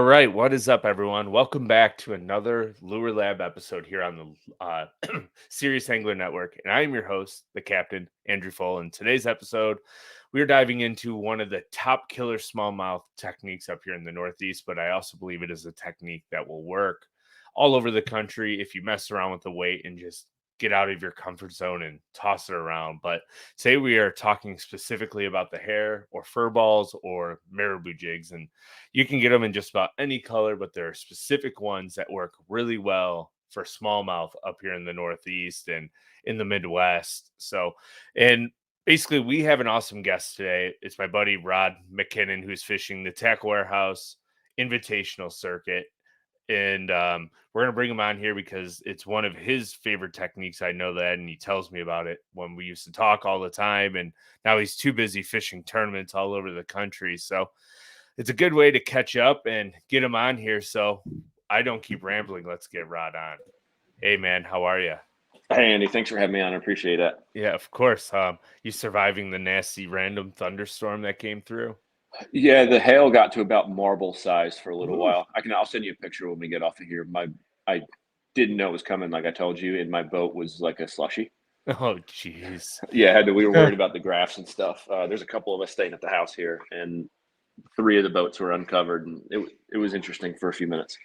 All right, what is up, everyone? Welcome back to another Lure Lab episode here on the Serious Angler Network. And I am your host, the Captain, Andrew Full. In today's episode, we're diving into one of the top killer smallmouth techniques up here in the Northeast, but I also believe it is a technique that will work all over the country if you mess around with the weight and just get out of your comfort zone and toss it around. But today we are talking specifically about the hair or fur balls or marabou jigs. And you can get them in just about any color, but there are specific ones that work really well for smallmouth up here in the Northeast and in the Midwest. So, and basically, we have an awesome guest today. It's my buddy Rod Mackinnon, who's fishing the Tackle Warehouse Invitational Circuit. And we're going to bring him on here because it's one of his favorite techniques. I know that. And he tells me about it when we used to talk all the time. And now he's too busy fishing tournaments all over the country. So it's a good way to catch up and get him on here. So I don't keep rambling. Let's get Rod on. Hey, man, how are you? Hey, Andy, thanks for having me on. I appreciate that. Yeah, of course. You surviving the nasty random thunderstorm that came through? Yeah, the hail got to about marble size for a little Ooh. while. I'll send you a picture when we get off of here. I didn't know it was coming, like I told you, and my boat was like a slushy. Oh, jeez. Yeah, we were worried about the graphs and stuff. There's a couple of us staying at the house here, and 3 of the boats were uncovered, and it was interesting for a few minutes.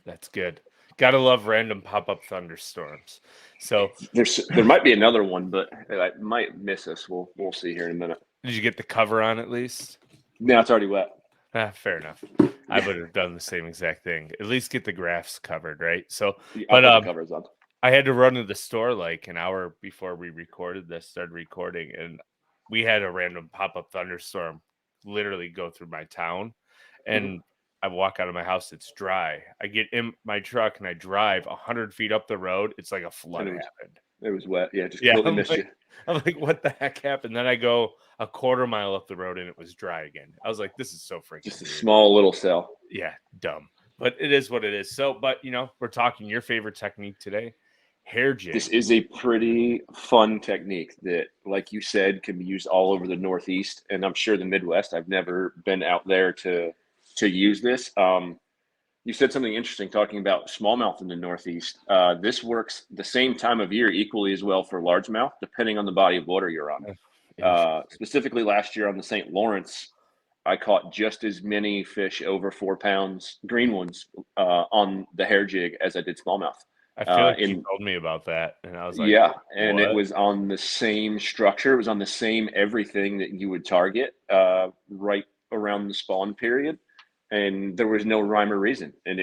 That's good. Gotta love random pop-up thunderstorms. So There might be another one, but it might miss us. We'll see here in a minute. did you get the cover on at least? No, it's already wet. Fair enough. I would have done the same exact thing. At least get the graphs covered, right? So, I'll but put the covers on. I had to run to the store like an hour before we started recording, and we had a random pop-up thunderstorm literally go through my town. And I walk out of my house, it's dry. I get in my truck and I drive 100 feet up the road. It's like a flood happened. It was wet. Yeah, just Yeah, completely missed you. I'm like, what the heck happened? Then I go a quarter mile up the road and it was dry again. I was like, this is so freaking Just a weird. small little cell. Yeah, dumb. But it is what it is. So, but we're talking your favorite technique today, hair jig. This is a pretty fun technique that, like you said, can be used all over the Northeast, and I'm sure the Midwest. I've never been out there to use this. You said something interesting talking about smallmouth in the Northeast. This works the same time of year equally as well for largemouth, depending on the body of water you're on. Specifically, last year on the St. Lawrence, I caught just as many fish over 4 pounds, green ones, on the hair jig as I did smallmouth. I feel like you told me about that, and I was like, Yeah, and what? it was on the same structure. It was on the same everything that you would target right around the spawn period, and there was no rhyme or reason. And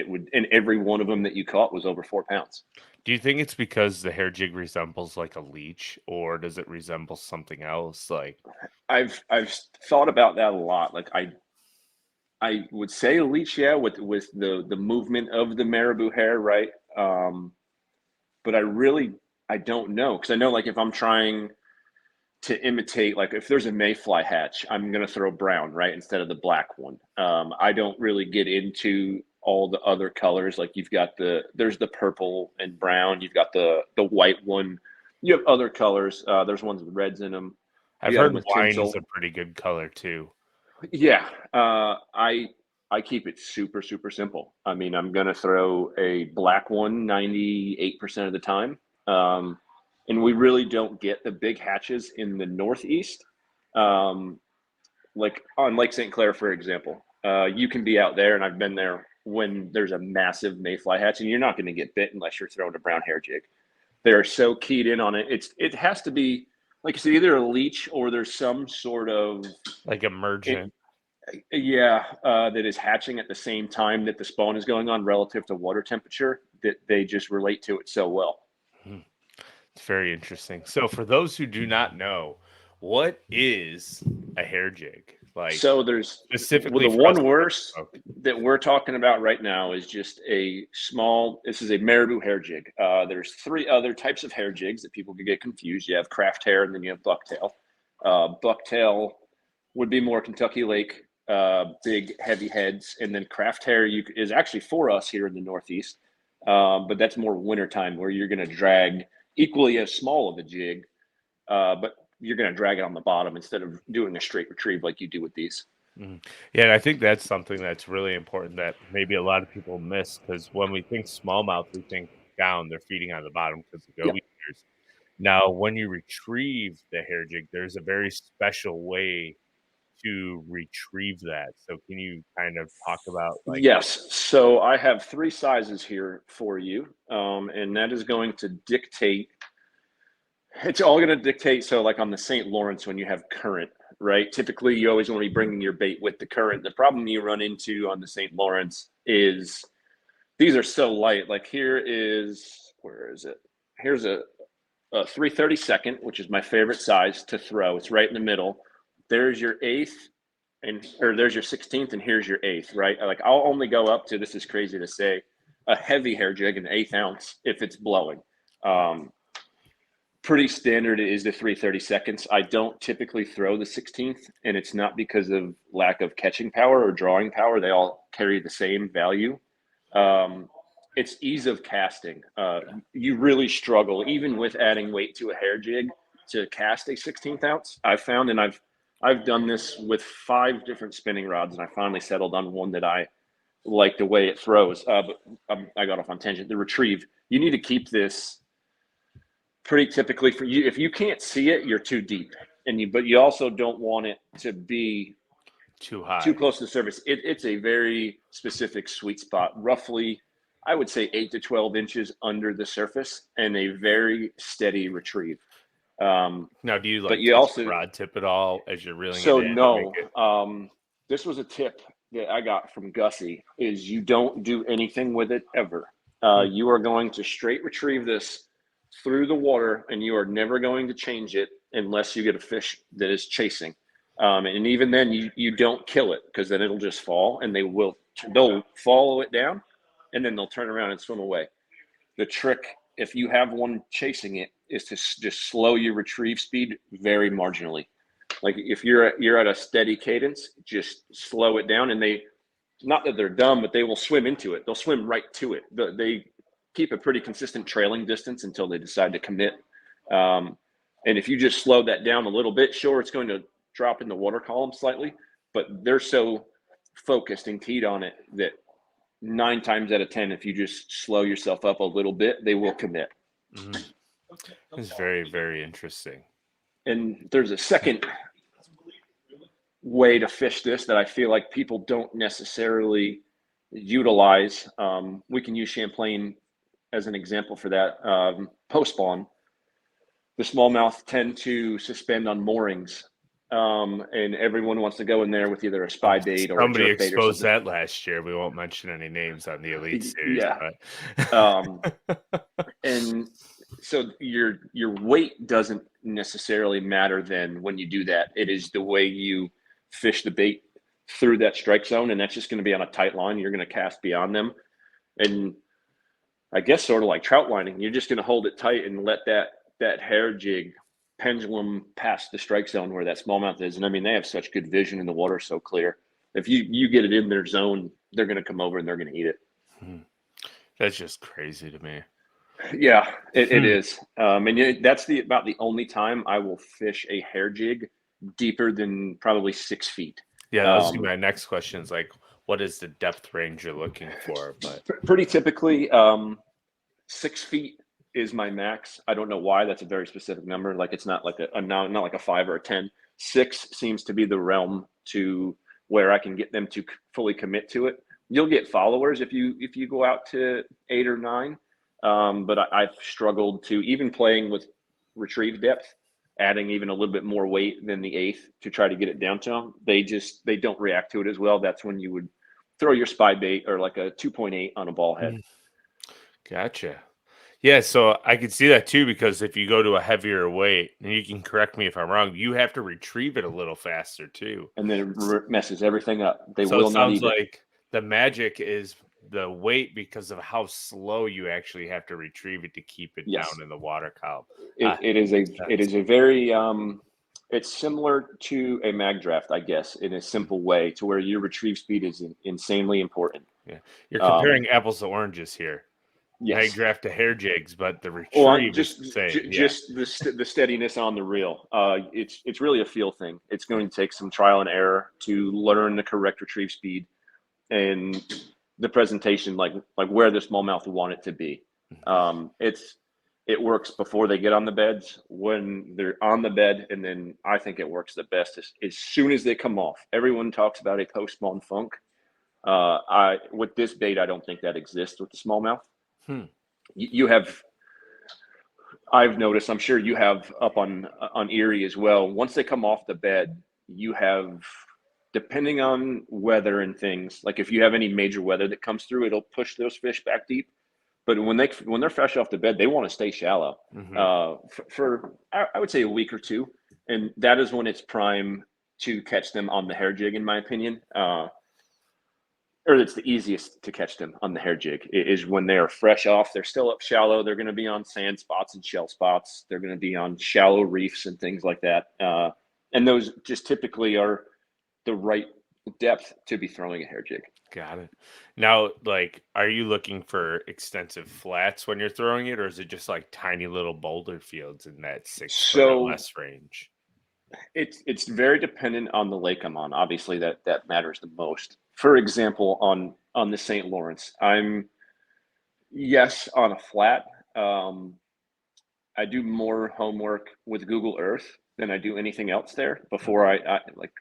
every one of them that you caught was over 4 pounds. Do you think it's because the hair jig resembles like a leech, or does it resemble something else? Like, I've thought about that a lot. Like I would say a leech, yeah, with the movement of the marabou hair, right? But I don't know, because I know, like, if I'm trying to imitate, like if there's a mayfly hatch, I'm gonna throw brown, right, instead of the black one. I don't really get into all the other colors. Like there's the purple and brown, you've got the white one, you have other colors. There's ones with reds in them. I've heard wine is a pretty good color too. Yeah, I keep it super, super simple. I mean, I'm going to throw a black one 98% of the time. And we really don't get the big hatches in the Northeast. Like on Lake St. Clair, for example, you can be out there, and I've been there when there's a massive mayfly hatch, and you're not going to get bit unless you're throwing a brown hair jig. They're so keyed in on it. It has to be, like, it's either a leech or there's some sort of like emergent. That is hatching at the same time that the spawn is going on relative to water temperature, that they just relate to it so well. It's very interesting. So for those who do not know, what is a hair jig? Like, so there's specifically the one worst that we're talking about right now is just this is a marabou hair jig. There's 3 other types of hair jigs that people could get confused. You have craft hair, and then you have bucktail. Bucktail would be more Kentucky Lake, big heavy heads, and then craft hair is actually for us here in the Northeast, but that's more wintertime, where you're going to drag equally as small of a jig, but you're going to drag it on the bottom instead of doing a straight retrieve like you do with these. Yeah, and I think that's something that's really important that maybe a lot of people miss because when we think smallmouth, we think down, they're feeding on the bottom because of Yeah. goby ears. Now, when you retrieve the hair jig, there's a very special way to retrieve that. So can you kind of talk about like Yes. So I have three sizes here for you, and that is going to dictate. It's all going to dictate. So, like on the St. Lawrence, when you have current, right? Typically, you always want to be bringing your bait with the current. The problem you run into on the St. Lawrence is these are so light. Like where is it? Here's a 3/32, which is my favorite size to throw. It's right in the middle. There's your eighth, or there's your 16th, and here's your eighth, right? Like I'll only go up to, this is crazy to say, a heavy hair jig, an 1/8 ounce if it's blowing. Pretty standard is the 3/32. I don't typically throw the 16th, and it's not because of lack of catching power or drawing power. They all carry the same value. It's ease of casting. You really struggle, even with adding weight to a hair jig, to cast a 16th ounce. I've found, and I've done this with 5 different spinning rods, and I finally settled on one that I like the way it throws. But I got off on tangent. The retrieve, you need to keep this pretty typically for you. If you can't see it, you're too deep, but you also don't want it to be too high? too close to the surface. It's a very specific sweet spot, roughly, I would say 8 to 12 inches under the surface, and a very steady retrieve. Now, do you But like you touch the also, rod tip at all as you're reeling it so in to make no, it? this was a tip that I got from Gussie: is you don't do anything with it ever. Hmm. You are going to straight retrieve this through the water, and you are never going to change it unless you get a fish that is chasing. And even then, you don't kill it, because then it'll just fall, and they'll follow it down, and then they'll turn around and swim away. The trick, if you have one chasing it, is to just slow your retrieve speed very marginally. Like if you're at a steady cadence, just slow it down, and not that they're dumb, but they will swim into it. They'll swim right to it. They keep a pretty consistent trailing distance until they decide to commit. And if you just slow that down a little bit, sure, it's going to drop in the water column slightly, but they're so focused and keyed on it that 9 times out of 10, if you just slow yourself up a little bit, they will commit. It's very, very interesting. And there's a second way to fish this that I feel like people don't necessarily utilize. We can use Champlain as an example for that. Post spawn, the smallmouth tend to suspend on moorings, and everyone wants to go in there with either a spy bait or a Somebody jerk bait or exposed something. that last year. We won't mention any names on the Elite Series, Yeah. but And so your weight doesn't necessarily matter then when you do that. It is the way you fish the bait through that strike zone, and that's just going to be on a tight line. You're going to cast beyond them, and I guess sort of like trout lining, you're just going to hold it tight and let that hair jig pendulum past the strike zone where that smallmouth is. And I mean, they have such good vision, and the water's so clear. If you get it in their zone, they're going to come over and they're going to eat it. that's just crazy to me. Yeah, it is. And that's about the only time I will fish a hair jig deeper than probably 6 feet. Yeah, that was my next question. Is like, what is the depth range you're looking for? But pretty typically, 6 feet is my max. I don't know why. That's a very specific number. Like it's not like not like a 5 or a 10. 6 seems to be the realm to where I can get them to fully commit to it. You'll get followers if you go out to 8 or 9. But I've struggled to, even playing with retrieve depth, adding even a little bit more weight than the 1/8 to try to get it down to them. They don't react to it as well. That's when you would throw your spy bait or like a 2.8 on a ball head. Gotcha. Yeah, so I could see that too, because if you go to a heavier weight, and you can correct me if I'm wrong, you have to retrieve it a little faster too. And then it messes everything up. They So will it not sounds eat it. like the magic is the weight because of how slow you actually have to retrieve it to keep it Yes. down in the water column. It is a very it's similar to a mag draft, I guess, in a simple way, to where your retrieve speed is insanely important. Yeah, you're comparing apples to oranges here. Now you Yes. draft the hair jigs, but the Well, retrieve is the same. Yeah. just the steadiness on the reel. It's really a feel thing. It's going to take some trial and error to learn the correct retrieve speed and the presentation, like where the smallmouth want it to be. It works before they get on the beds, when they're on the bed, and then I think it works the best as soon as they come off. Everyone talks about a post spawn funk. I with this bait, I don't think that exists with the smallmouth. Hmm. You have, I've noticed, I'm sure you have up on Erie as well. Once they come off the bed, you have, depending on weather and things, like if you have any major weather that comes through, it'll push those fish back deep. But when they're fresh off the bed, they want to stay shallow Mm-hmm. for I would say a week or two, and that is when it's prime to catch them on the hair jig, in my opinion. Or it's the easiest to catch them on the hair jig is when they are fresh off. They're still up shallow. They're going to be on sand spots and shell spots. They're going to be on shallow reefs and things like that. And those just typically are the right depth to be throwing a hair jig. Got it. Now, like, are you looking for extensive flats when you're throwing it, or is it just like tiny little boulder fields in that 6 foot or So less range? it's very dependent on the lake I'm on. Obviously, that matters the most. For example, on the St. Lawrence, I'm, yes, on a flat. I do more homework with Google Earth than I do anything else there before I like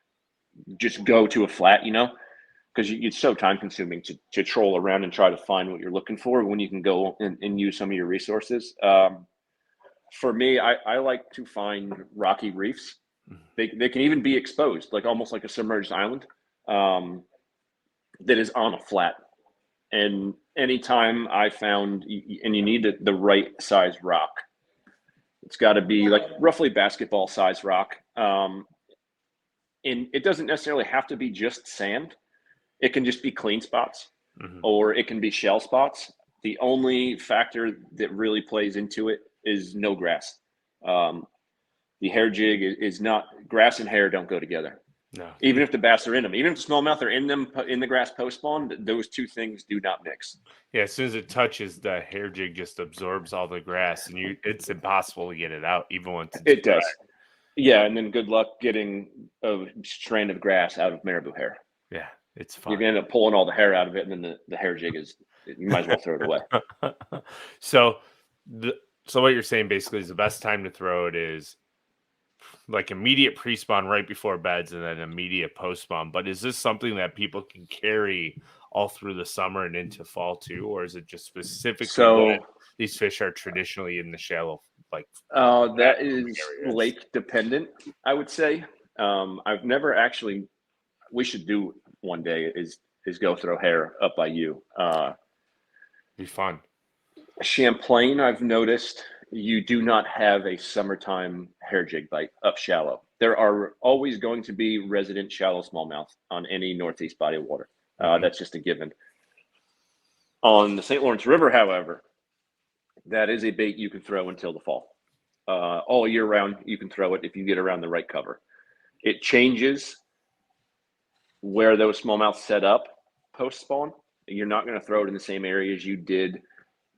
just go to a flat, because it's so time consuming to troll around and try to find what you're looking for when you can go and use some of your resources. For me, I like to find rocky reefs. They can even be exposed, like almost like a submerged island, that is on a flat. And anytime I found, and you need the right size rock, it's got to be like roughly basketball size rock. And it doesn't necessarily have to be just sand. It can just be clean spots, Mm-hmm. or it can be shell spots. The only factor that really plays into it is no grass. Um, the hair jig is not, grass and hair don't go together. No. Even if the bass are in them, even if the smallmouth are in them in the grass post spawn, those two things do not mix. Yeah, as soon as it touches, the hair jig just absorbs all the grass, and it's impossible to get it out, even once it's It does. Yeah, and then good luck getting a strand of grass out of marabou hair. yeah, it's You're fun. gonna end up pulling all the hair out of it, and then the hair jig is, you might as well throw it away. so, the so what you're saying basically is the best time to throw it is like immediate pre-spawn right before beds, and then immediate post-spawn. But is this something that people can carry all through the summer and into fall too, or is it just specifically when So these fish are traditionally in the shallow, like flat that moving is areas? lake dependent, I would say. I've never actually. We should do one day is go throw hair up by you. Be fun. Champlain, I've noticed you do not have a summertime hair jig bite up shallow. There are always going to be resident shallow smallmouth on any northeast body of water. Mhm. That's just a given. On the St. Lawrence River, however, that is a bait you can throw until the fall. All year round, you can throw it if you get around the right cover. It changes where those smallmouth set up post spawn. You're not going to throw it in the same area as you did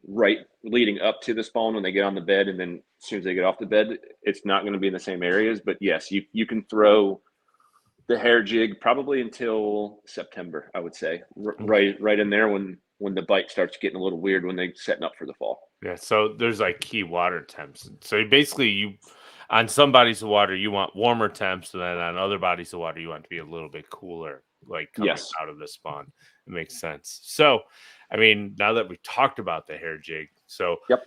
right leading up to the spawn when they get on the bed, and then as soon as they get off the bed, it's not going to be in the same areas. But yes, you can throw the hair jig probably until September, I would say, right in there when the bite starts getting a little weird when they're setting up for the fall. Yeah, so there's like key water temps. So basically, you on some bodies of water you want warmer temps, and then on other bodies of water you want to be a little bit cooler, like coming Yes. out of the spawn. It makes sense. So, I mean, now that we talked about the hair jig, so Yep.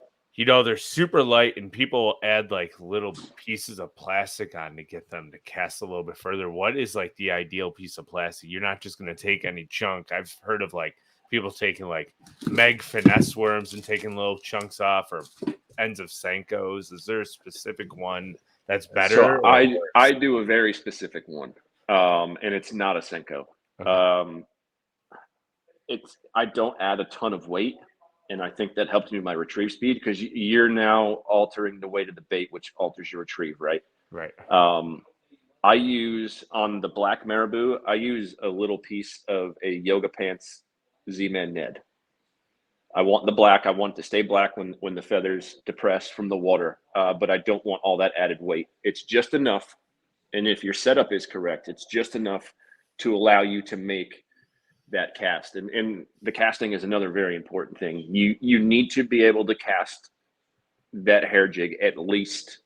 they're super light, and people add like little pieces of plastic on to get them to cast a little bit further. What is like the ideal piece of plastic? You're not just going to take any chunk. I've heard of like people taking like Meg finesse worms and taking little chunks off, or ends of Senkos. Is there a specific one that's better So or I worse? do a very specific one, and it's not a Senko. Okay. Um, it's I don't add a ton of weight, and I think that helps me with my retrieve speed because you're now altering the weight of the bait, which alters your retrieve, right? Right. Um, I use on the black marabou, I use a little piece of a Yoga Pants Z-Man Ned. I want the black. I want it to stay black when the feathers depress from the water, but I don't want all that added weight. It's just enough. And if your setup is correct, it's just enough to allow you to make that cast. And the casting is another very important thing. You need to be able to cast that hair jig at least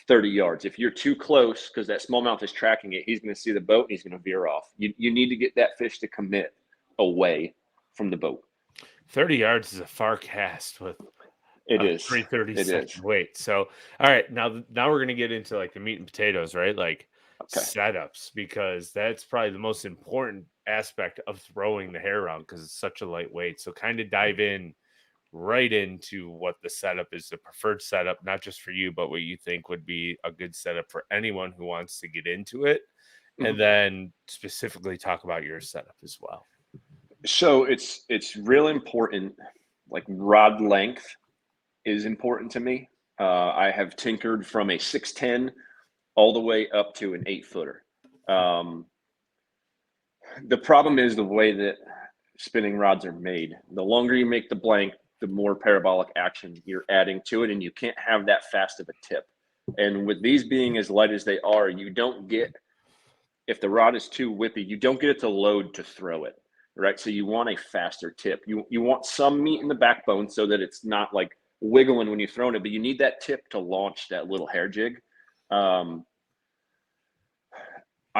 30 yards. If you're too close, because that smallmouth is tracking it, he's going to see the boat and he's going to veer off. You need to get that fish to commit away from the boat. 30 yards is a far cast with It a is. 330 weight. So, all right, now we're going to get into like the meat and potatoes, right? Like Okay. setups, because that's probably the most important aspect of throwing the hair around because it's such a light weight. So kind of dive in right into what the setup is, the preferred setup, not just for you, but what you think would be a good setup for anyone who wants to get into it. And then specifically talk about your setup as well. So it's real important. Like rod length is important to me. I have tinkered from a 6'10" all the way up to an 8-footer. The problem is the way that spinning rods are made. The longer you make the blank, the more parabolic action you're adding to it, and you can't have that fast of a tip. And with these being as light as they are, you don't get, if the rod is too whippy, you don't get it to load to throw it, right? So you want a faster tip. You want some meat in the backbone so that it's not like wiggling when you're throwing it, but you need that tip to launch that little hair jig. I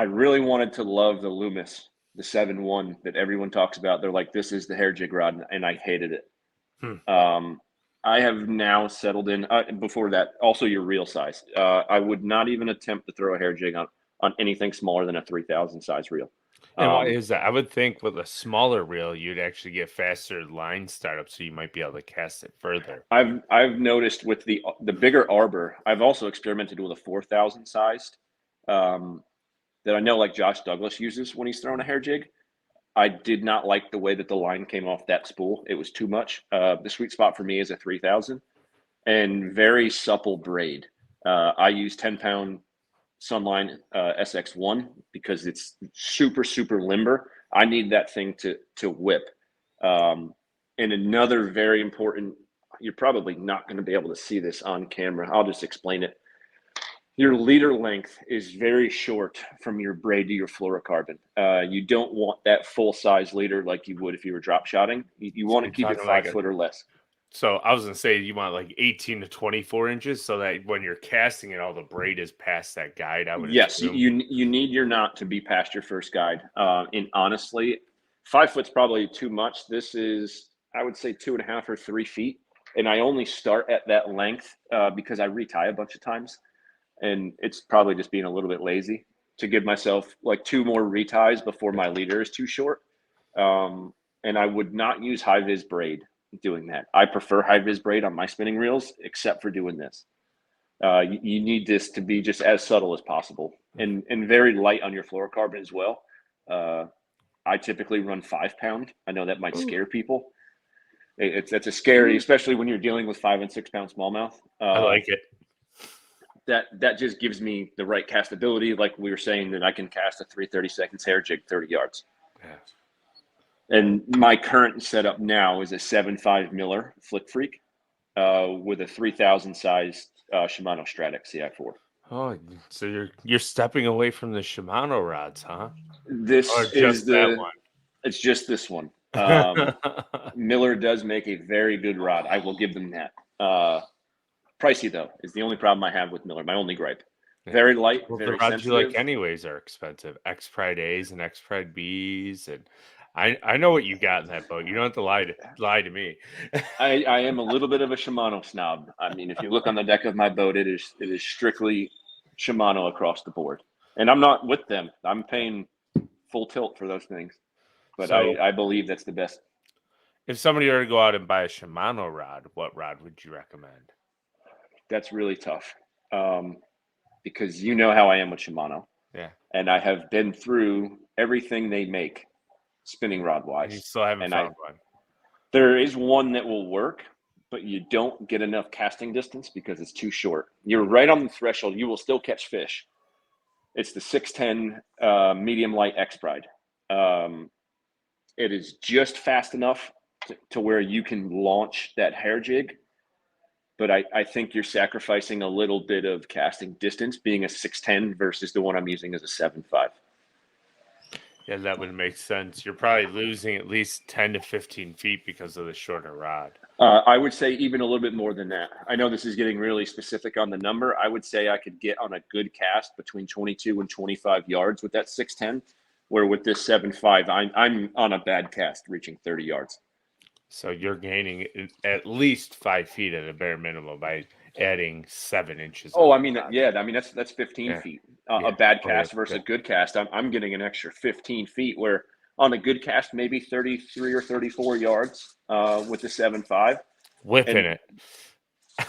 really wanted to love the Loomis, the 7-1 that everyone talks about. They're like, this is the hair jig rod, and I hated it. I have now settled in, before that, also your reel size. I would not even attempt to throw a hair jig on anything smaller than a 3,000 size reel. And why is that? I would think with a smaller reel, you'd actually get faster line startup, so you might be able to cast it further. I've noticed with the bigger arbor, I've also experimented with a 4,000 sized that I know like Josh Douglas uses when he's throwing a hair jig. I did not like the way that the line came off that spool. It was too much. The sweet spot for me is a 3,000 and very supple braid. I use 10-pound Sunline SX1 because it's super, super limber. I need that thing to whip. And another very important, you're probably not going to be able to see this on camera. I'll just explain it. Your leader length is very short from your braid to your fluorocarbon. You don't want that full size leader like you would if you were drop shotting. You want to keep it 5 foot or less. So I was going to say you want like 18 to 24 inches so that when you're casting it, all the braid is past that guide. I would assume. You need your knot to be past your first guide. And honestly, 5 foot's probably too much. This is, I would say, 2.5 or 3 feet. And I only start at that length because I retie a bunch of times. And it's probably just being a little bit lazy to give myself like 2 more reties before my leader is too short. And I would not use high vis braid doing that. I prefer high vis braid on my spinning reels, except for doing this. You need this to be just as subtle as possible and very light on your fluorocarbon as well. I typically run 5-pound. I know that might scare people. It's a scary, especially when you're dealing with 5 and 6 pound smallmouth. I like it. That just gives me the right castability. Like we were saying, that I can cast a 3/32 hair jig 30 yards. Yeah. And my current setup now is a 7.5 Miller Flick Freak with a 3,000 size Shimano Stratic CI4. Oh, so you're stepping away from the Shimano rods, huh? This or is that one. It's just this one. Miller does make a very good rod. I will give them that. Pricey though is the only problem I have with Miller. My only gripe. Very light, Well, very the rods sensitive. you like anyways are expensive. X Pride A's and X Pride B's, and I know what you got in that boat. You don't have to lie to me. I am a little bit of a Shimano snob. I mean, if you look on the deck of my boat, it is strictly Shimano across the board, and I'm not with them. I'm paying full tilt for those things, but So, I believe that's the best. if somebody were to go out and buy a Shimano rod, what rod would you recommend? That's really tough because you know how I am with Shimano. Yeah, And I have been through everything they make spinning rod and you wise. still haven't found one. There is one that will work, but you don't get enough casting distance because it's too short. You're right on the threshold. You will still catch fish. It's the 610 medium light X Pride. It is just fast enough to where you can launch that hair jig. But I think you're sacrificing a little bit of casting distance being a 6'10" versus the one I'm using as a 7'5". Yeah, that would make sense. You're probably losing at least 10 to 15 feet because of the shorter rod. I would say even a little bit more than that. I know this is getting really specific on the number. I would say I could get on a good cast between 22 and 25 yards with that 6'10", where with this 7'5", I'm on a bad cast reaching 30 yards. So you're gaining at least 5 feet at a bare minimum by adding 7 inches. Oh, I mean, yeah, I mean that's 15 Yeah. feet. Yeah. A bad Oh, yeah, cast versus okay. a good cast, I'm getting an extra 15 feet. Where on a good cast, maybe 33 or 34 yards with the 7'5". Whipping And it.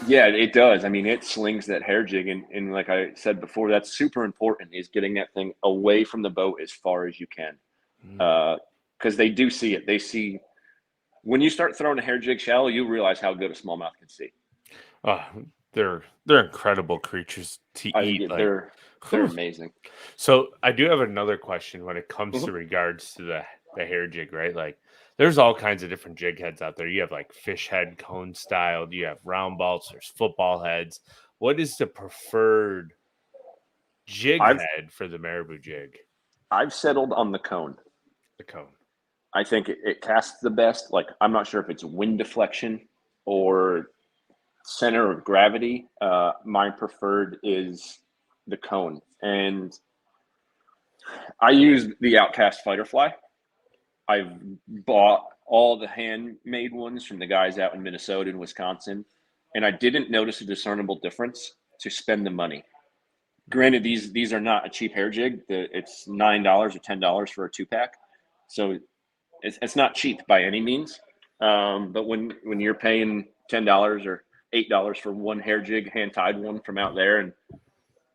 yeah, it does. I mean, it slings that hair jig, and like I said before, that's super important. Is getting that thing away from the boat as far as you can, because they do see it. They see when you start throwing a hair jig shallow, you realize how good a smallmouth can see. Oh, they're incredible creatures to eat. Like, They're whew. amazing. So I do have another question when it comes to regards to the hair jig, right? Like, there's all kinds of different jig heads out there. You have like fish head cone styled, you have round balls, there's football heads. What is the preferred jig I've head for the marabou jig? I've settled on the cone. The cone. I think it casts the best. Like I'm not sure if it's wind deflection or center of gravity. My preferred is the cone, and I use the Outcast Fighter Fly. I've bought all the handmade ones from the guys out in Minnesota and Wisconsin, and I didn't notice a discernible difference to spend the money. Granted, these are not a cheap hair jig. It's $9 or $10 for a 2-pack, so it's not cheap by any means. But when you're paying $10 or $8 for one hair jig, hand tied one from out there, and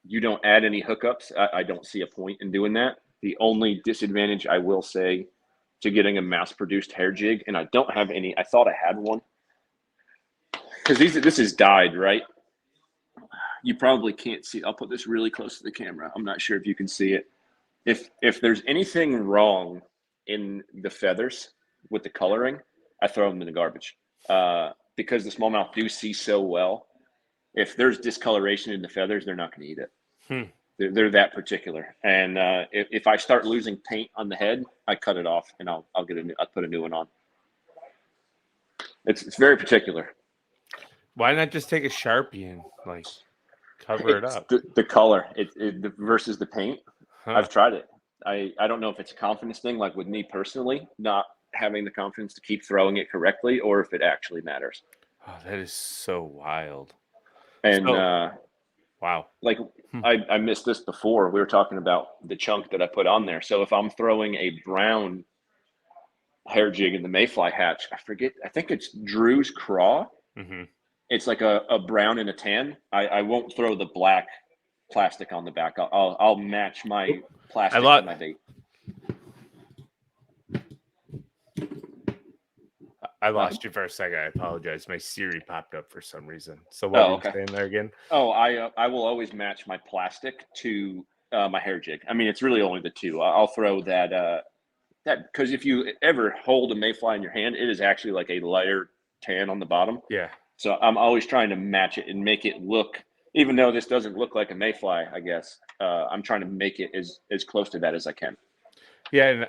you don't add any hookups, I don't see a point in doing that. The only disadvantage I will say to getting a mass-produced hair jig, and I don't have any. I thought I had one because this is dyed, right? You probably can't see. I'll put this really close to the camera. I'm not sure if you can see it. If there's anything wrong in the feathers with the coloring, I throw them in the garbage because the smallmouth do see so well. If there's discoloration in the feathers, they're not going to eat it. They're that particular. And if I start losing paint on the head, I cut it off and I'll put a new one on. It's very particular. Why not just take a Sharpie and like cover it up? The color versus the paint. Huh. I've tried it. I don't know if it's a confidence thing, like with me personally, not having the confidence to keep throwing it correctly, or if it actually matters. Oh, that is so wild. And wow. Like I missed this before. We were talking about the chunk that I put on there. So if I'm throwing a brown hair jig in the mayfly hatch, I think it's Drew's Craw. It's like a brown and a tan. I won't throw the black plastic on the back. I'll match my plastic to my bait. I lost you for a second. I apologize. My Siri popped up for some reason. So what were you saying there again? Oh, I will always match my plastic to my hair jig. I mean, it's really only the two. I'll throw that because if you ever hold a mayfly in your hand, it is actually like a lighter tan on the bottom. Yeah. So I'm always trying to match it and make it look, even though this doesn't look like a mayfly, I guess, I'm trying to make it as close to that as I can. Yeah. And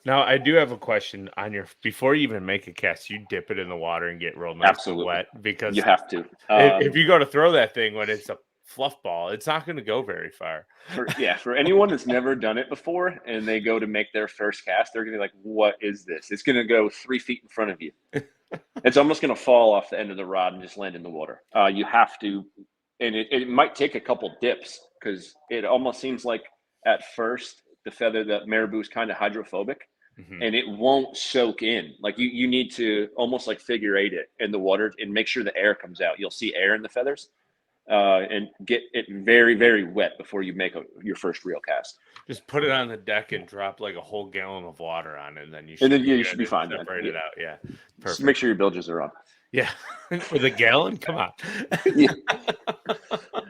now I do have a question on before you even make a cast, you dip it in the water and get real nice and wet, because you have to. If you go to throw that thing when it's a fluff ball, it's not going to go very far. For anyone that's never done it before and they go to make their first cast, they're going to be like, what is this? It's going to go 3 feet in front of you. It's almost going to fall off the end of the rod and just land in the water. You have to, and it might take a couple dips because it almost seems like at first the marabou is kind of hydrophobic and it won't soak in. Like you need to almost like figure eight it in the water and make sure the air comes out. You'll see air in the feathers. And get it very, very wet before you make your first real cast. Just put it on the deck and drop like a whole gallon of water on it, and then you should be fine. Separate it out. Yeah, perfect. Just make sure your bilges are on. Yeah, with a gallon. Come on. Yeah.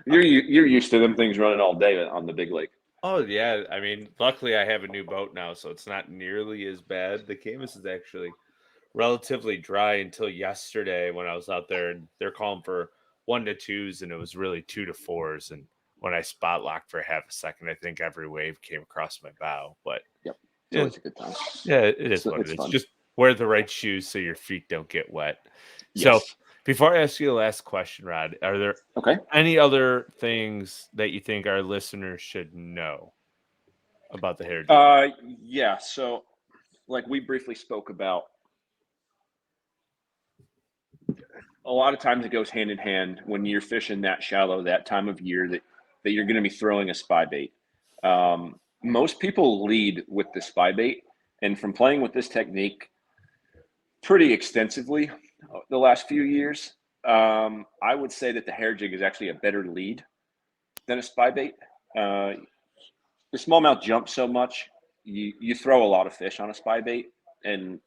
You're used to them things running all day on the big lake. Oh yeah, I mean, luckily I have a new boat now, so it's not nearly as bad. The Camus is actually relatively dry until yesterday when I was out there, and they're calling for 1 to 2s, and it was really 2 to 4s. And when I spot locked for half a second, I think every wave came across my bow. But Yep. It's yeah, always a good time. yeah, it is what it It's is. fun. Just wear the right shoes so your feet don't get wet. So Yes. before I ask you the last question, Rod, are there Okay. any other things that you think our listeners should know about the hair jig? Yeah. So, like we briefly spoke about, a lot of times it goes hand in hand when you're fishing that shallow, that time of year that you're going to be throwing a spy bait. Most people lead with the spy bait, and from playing with this technique pretty extensively the last few years, I would say that the hair jig is actually a better lead than a spy bait. Uh, the smallmouth jumps so much, you throw a lot of fish on a spy bait, and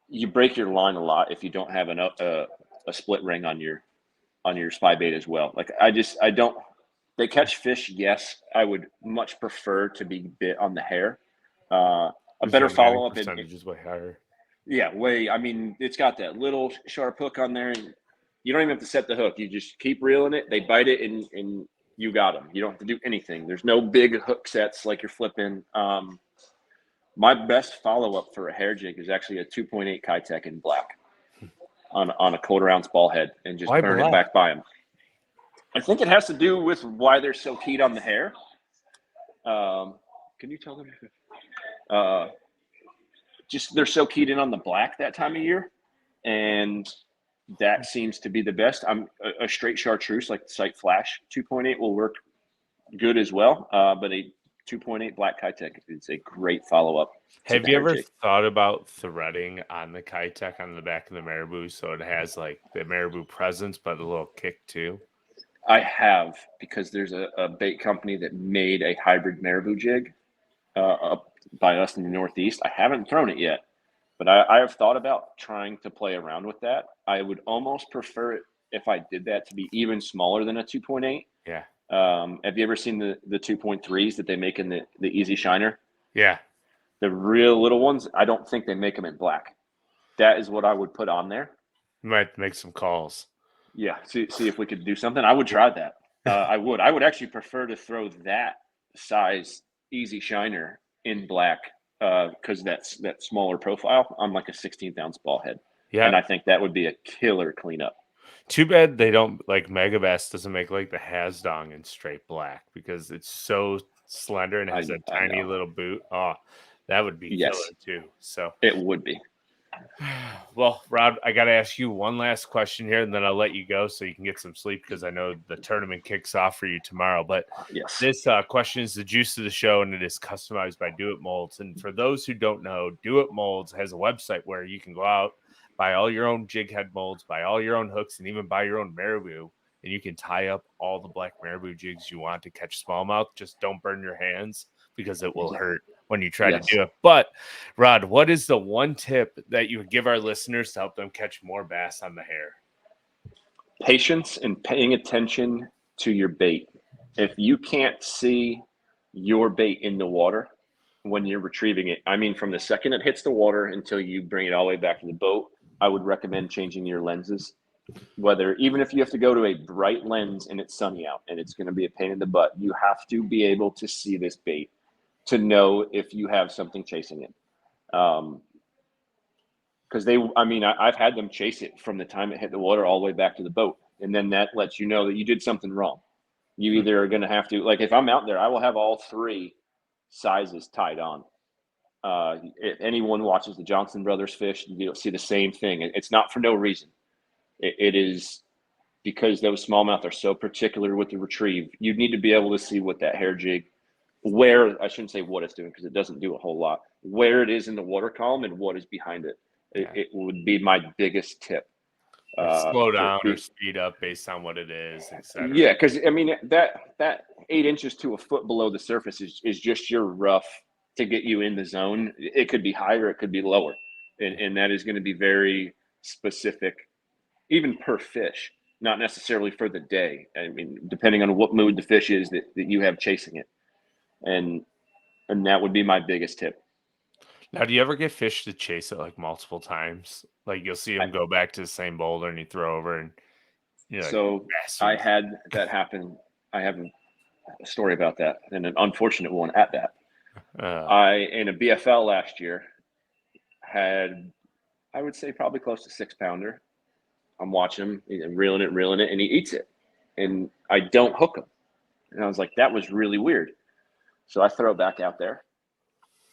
you break your line a lot if you don't have a split ring on your spy bait as well. Like I don't. They catch fish, yes. I would much prefer to be bit on the hair. A Because better your netting follow up, and percentage is way higher. yeah, way. I mean, it's got that little sharp hook on there, and you don't even have to set the hook. You just keep reeling it. They bite it, and you got them. You don't have to do anything. There's no big hook sets like you're flipping. My best follow up for a hair jig is actually a 2.8 Kitech in black on a quarter ounce ball head, and just Why burn it black? back by them. I think it has to do with why they're so keyed on the hair. Can you tell them? Uh, just they're so keyed in on the black that time of year, and that seems to be the best. I'm a straight chartreuse like the Sight Flash 2.8 will work good as well, but a 2.8 black Kitech is a great follow up to Have the you hair ever jig. thought about threading on the Kitech on the back of the marabou so it has like the marabou presence but a little kick too? I have, because there's a bait company that made a hybrid marabou jig up by us in the Northeast. I haven't thrown it yet, but I have thought about trying to play around with that. I would almost prefer it if I did that to be even smaller than a 2.8. Yeah. Have you ever seen the 2.3s that they make in the Easy Shiner? Yeah. The real little ones, I don't think they make them in black. That is what I would put on there. You might make some calls. Yeah, see if we could do something. I would try that. I would. I would actually prefer to throw that size Easy Shiner in black, because that's that smaller profile on like a 16th ounce ball head, Yeah. and I think that would be a killer cleanup. Too bad they don't like Megabass doesn't make like the Hasdong in straight black because it's so slender and has that I tiny know. little boot. Oh, that would be killer Yes, too. So it would be. well, Rob, I got to ask you one last question here, and then I'll let you go so you can get some sleep because I know the tournament kicks off for you tomorrow. But Yes. this question is the juice of the show, and it is customized by Do It Molds. And for those who don't know, Do It Molds has a website where you can go out, buy all your own jig head molds, buy all your own hooks, and even buy your own marabou. And you can tie up all the black marabou jigs you want to catch smallmouth. Just don't burn your hands because it will Yeah. hurt when you try to Yes. do it. But Rod, what is the one tip that you would give our listeners to help them catch more bass on the hair? Patience and paying attention to your bait. If you can't see your bait in the water when you're retrieving it, I mean, from the second it hits the water until you bring it all the way back to the boat, I would recommend changing your lenses. Whether, even if you have to go to a bright lens and it's sunny out and it's going to be a pain in the butt, you have to be able to see this bait to know if you have something chasing it. Because I've had them chase it from the time it hit the water all the way back to the boat, and then that lets you know that you did something wrong. You either are going to have to, like, if I'm out there, I will have all three sizes tied on. If anyone watches the Johnson Brothers fish, you'll see the same thing. It's not for no reason. It is because those smallmouth are so particular with the retrieve. You need to be able to see what that hair jig, where, I shouldn't say what it's doing because it doesn't do a whole lot, where it is in the water column and what is behind it. Yeah. It would be my biggest tip. Or slow For down or be, speed up based on what it is, etc. yeah, because I mean that 8 inches to a foot below the surface is just your rough to get you in the zone. It could be higher, it could be lower, and that is going to be very specific, even per fish, not necessarily for the day. I mean, depending on what mood the fish is that you have chasing it, and that would be my biggest tip. Now, do you ever get fish to chase it like multiple times? Like you'll see I, them go back to the same boulder and you throw over and you're like, so I bastards. had that happen. I have a story about that, and an unfortunate one at that. Uh, I, in a BFL last year, had, I would say, probably close to 6 pounder. I'm watching him, reeling it, and he eats it. And I don't hook him. And I was like, that was really weird. So I throw it back out there.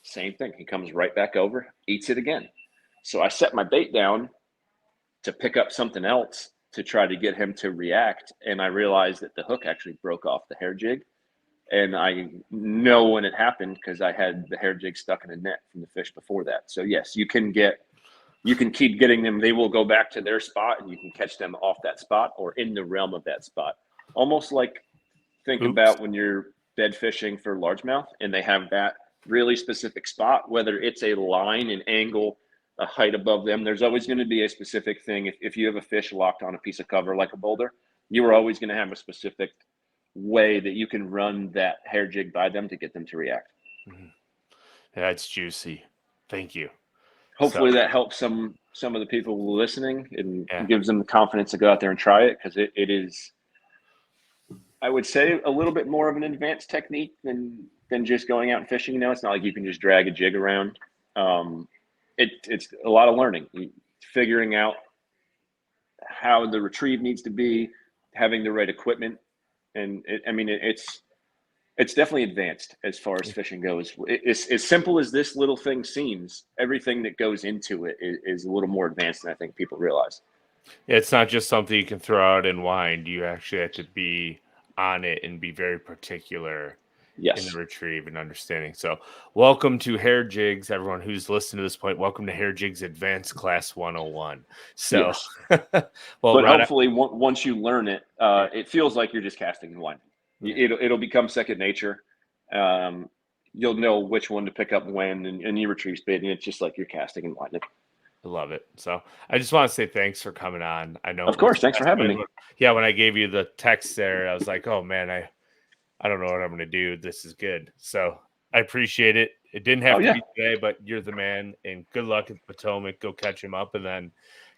Same thing. He comes right back over, eats it again. So I set my bait down to pick up something else to try to get him to react. And I realized that the hook actually broke off the hair jig. And I know when it happened because I had the hair jig stuck in a net from the fish before that. So yes, you can keep getting them. They will go back to their spot and you can catch them off that spot or in the realm of that spot. Almost like, think oops. about when you're bed fishing for largemouth and they have that really specific spot, whether it's a line, an angle, a height above them. There's always going to be a specific thing. If you have a fish locked on a piece of cover like a boulder, you are always going to have a specific way that you can run that hair jig by them to get them to react. Mhm. That's juicy. Thank you. So, Hopefully that helps some of the people listening and yeah. gives them the confidence to go out there and try it, because it is, I would say, a little bit more of an advanced technique than just going out and fishing. You know, it's not like you can just drag a jig around. It's a lot of learning, figuring out how the retrieve needs to be, having the right equipment, and it's definitely advanced as far as fishing goes. It's as simple as this little thing seems. Everything that goes into it is a little more advanced than I think people realize. It's not just something you can throw out and wind. You actually have to be on it and be very particular in the Yes. retrieve and understanding. So, welcome to Hair Jigs, everyone who's listened to this point. Welcome to Hair Jigs Advanced Class 101. So, Yes. well, But right. hopefully, once you learn it, Yeah, it feels like you're just casting and winding. yeah, It'll become second nature. Um, you'll know which one to pick up when, and you retrieve speed, and it's just like you're casting and winding. I love it. So, I just want to say thanks for coming on. I know Of it was course. Thanks for last having minute. me. Yeah, when I gave you the text there, I was like, oh man, I don't know what I'm going to do. This is good. So I appreciate it. It didn't Oh have to yeah. be today, but you're the man. And good luck at the Potomac. Go catch him up and then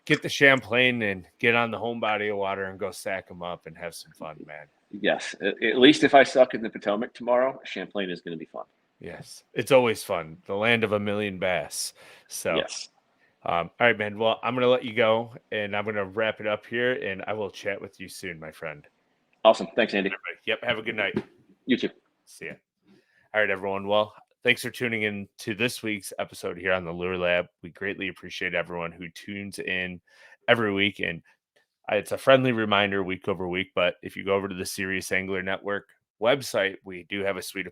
get the Champlain and get on the home body of water and go sack him up and have some fun, man. Yes. At least if I suck in the Potomac tomorrow, Champlain is going to be fun. Yes. It's always fun. The land of a million bass. So, Yes. all right, man. Well, I'm going to let you go and I'm going to wrap it up here and I will chat with you soon, my friend. Awesome. Thanks, Andy. Everybody. Yep. Have a good night. You too. See ya. All right, everyone. Well, thanks for tuning in to this week's episode here on the Lure Lab. We greatly appreciate everyone who tunes in every week. And it's a friendly reminder week over week. But if you go over to the Serious Angler Network website, we do have a sweet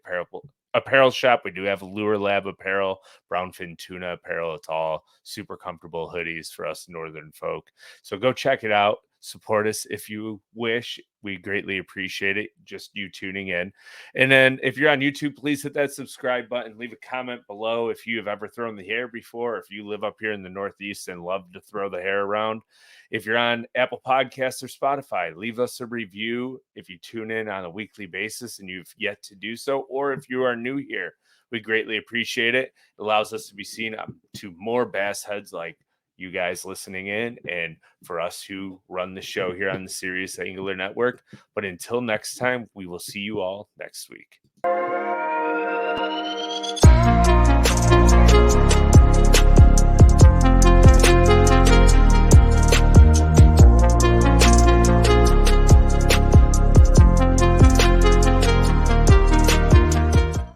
apparel shop. We do have Lure Lab apparel, brownfin tuna apparel. It's all super comfortable hoodies for us northern folk. So go check it out. Support us if you wish. We greatly appreciate it. Just you tuning in. And then if you're on YouTube, please hit that subscribe button. Leave a comment below if you have ever thrown the hair before. If you live up here in the Northeast and love to throw the hair around. If you're on Apple Podcasts or Spotify, leave us a review if you tune in on a weekly basis and you've yet to do so. Or if you are new here, we greatly appreciate it. It allows us to be seen up to more bass heads like you guys listening in and for us who run the show here on the Serious Angler Network. But until next time, we will see you all next week.